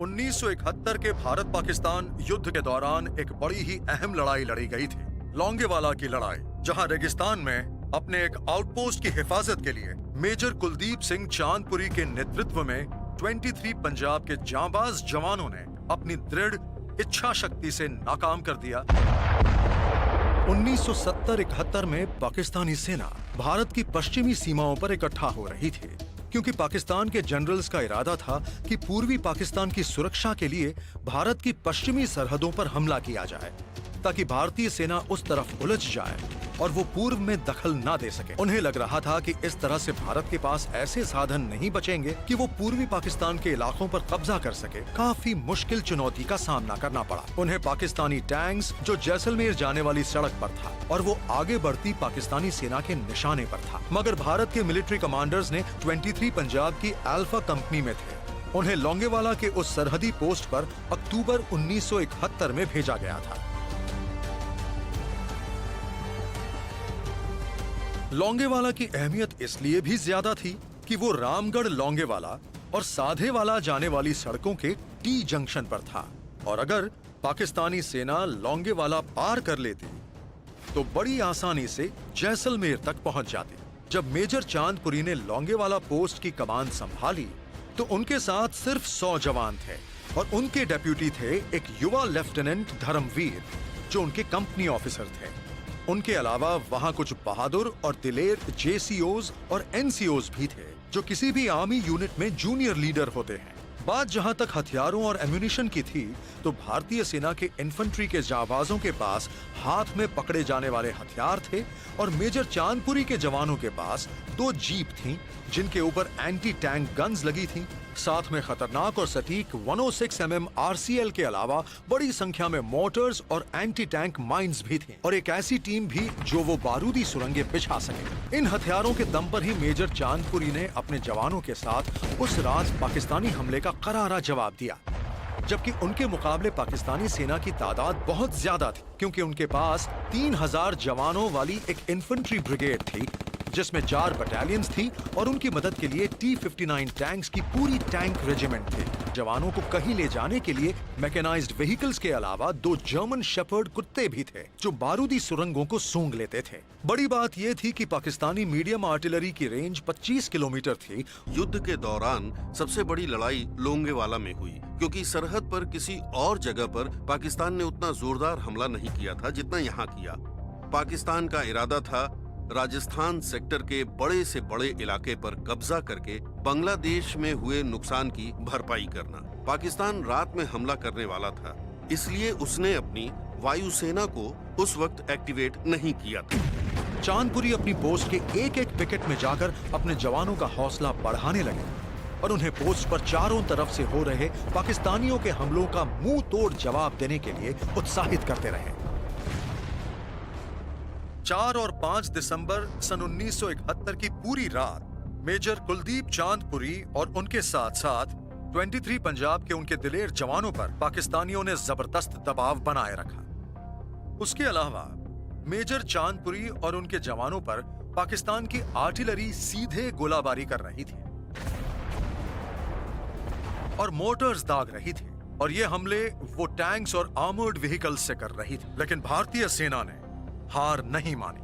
1971 के भारत पाकिस्तान युद्ध के दौरान एक बड़ी ही अहम लड़ाई लड़ी गई थी, लोंगेवाला की लड़ाई, जहां रेगिस्तान में अपने एक आउटपोस्ट की हिफाजत के लिए मेजर कुलदीप सिंह चांदपुरी के नेतृत्व में 23 पंजाब के जांबाज जवानों ने अपनी दृढ़ इच्छा शक्ति से नाकाम कर दिया। 1970-71 में पाकिस्तानी सेना भारत की पश्चिमी सीमाओं पर इकट्ठा हो रही थी, क्योंकि पाकिस्तान के जनरल्स का इरादा था कि पूर्वी पाकिस्तान की सुरक्षा के लिए भारत की पश्चिमी सरहदों पर हमला किया जाए, ताकि भारतीय सेना उस तरफ उलझ जाए और वो पूर्व में दखल ना दे सके। उन्हें लग रहा था कि इस तरह से भारत के पास ऐसे साधन नहीं बचेंगे कि वो पूर्वी पाकिस्तान के इलाकों पर कब्जा कर सके। काफी मुश्किल चुनौती का सामना करना पड़ा उन्हें। पाकिस्तानी टैंक्स जो जैसलमेर जाने वाली सड़क पर था और वो आगे बढ़ती पाकिस्तानी सेना के निशाने पर था, मगर भारत के मिलिट्री कमांडर्स ने 23 पंजाब की अल्फा कंपनी में थे। उन्हें लोंगेवाला के उस सरहदी पोस्ट पर अक्टूबर 1971 में भेजा गया था। लोंगेवाला की अहमियत इसलिए भी ज्यादा थी कि वो रामगढ़ लोंगेवाला और साधेवाला जाने वाली सड़कों के टी जंक्शन पर था, और अगर पाकिस्तानी सेना लोंगेवाला पार कर लेती तो बड़ी आसानी से जैसलमेर तक पहुंच जाती। जब मेजर चांदपुरी ने लोंगेवाला पोस्ट की कमान संभाली तो उनके साथ सिर्फ 100 जवान थे और उनके डेप्यूटी थे एक युवा लेफ्टिनेंट धर्मवीर, जो उनके कंपनी ऑफिसर थे। उनके अलावा वहां कुछ बहादुर और दिलेर जेसीओज और एनसीओज भी थे, जो किसी भी आर्मी यूनिट में जूनियर लीडर होते हैं। बात जहां तक हथियारों और एम्यूनिशन की थी, तो भारतीय सेना के इन्फेंट्री के जाबाजों के पास हाथ में पकड़े जाने वाले हथियार थे, और मेजर चांदपुरी के जवानों के पास 2 जीप थीं, जिनके ऊपर एंटी टैंक गन्स लगी थीं। साथ में खतरनाक और सटीक 106 mm RCL के अलावा बड़ी संख्या में मोटर्स और एंटी टैंक माइंस भी थी, और एक ऐसी टीम भी जो वो बारूदी सुरंगें बिछा सके। इन हथियारों के दम पर ही मेजर चांदपुरी ने अपने जवानों के साथ उस रात पाकिस्तानी हमले का करारा जवाब दिया, जबकि उनके मुकाबले पाकिस्तानी सेना की तादाद बहुत ज्यादा थी, क्योंकि उनके पास 3000 जवानों वाली एक इन्फेंट्री ब्रिगेड थी, जिसमें 4 बटालियंस थी, और उनकी मदद के लिए T-59 टैंक्स की पूरी टैंक रेजिमेंट थी। जवानों को कहीं ले जाने के लिए मैकेनाइज्ड व्हीकल्स के अलावा 2 जर्मन शेपर्ड कुत्ते भी थे, जो बारूदी सुरंगों को सूंघ लेते थे। बड़ी बात यह थी कि पाकिस्तानी मीडियम आर्टिलरी की रेंज 25 किलोमीटर थी। युद्ध के दौरान सबसे बड़ी लड़ाई लोंगेवाला में हुई, क्योंकि सरहद पर किसी और जगह पर पाकिस्तान ने उतना जोरदार हमला नहीं किया था जितना यहाँ किया। पाकिस्तान का इरादा था राजस्थान सेक्टर के बड़े से बड़े इलाके पर कब्जा करके बांग्लादेश में हुए नुकसान की भरपाई करना। पाकिस्तान रात में हमला करने वाला था, इसलिए उसने अपनी वायुसेना को उस वक्त एक्टिवेट नहीं किया था। चांदपुरी अपनी पोस्ट के एक-एक पिकेट में जाकर अपने जवानों का हौसला बढ़ाने लगे और उन्हें पोस्ट पर चारों तरफ से हो रहे पाकिस्तानियों के हमलों का मुंह तोड़ जवाब देने के लिए उत्साहित करते रहे। 4 और 5 दिसंबर सन 1971 की पूरी रात मेजर कुलदीप चांदपुरी और उनके साथ साथ 23 पंजाब के उनके दिलेर जवानों पर पाकिस्तानियों ने जबरदस्त दबाव बनाए रखा। उसके अलावा मेजर चांदपुरी और उनके जवानों पर पाकिस्तान की आर्टिलरी सीधे गोलाबारी कर रही थी और मोटर्स दाग रही थी, और ये हमले वो टैंक्स और आर्मर्ड व्हीकल्स से कर रही थी। लेकिन भारतीय सेना ने हार नहीं मानी।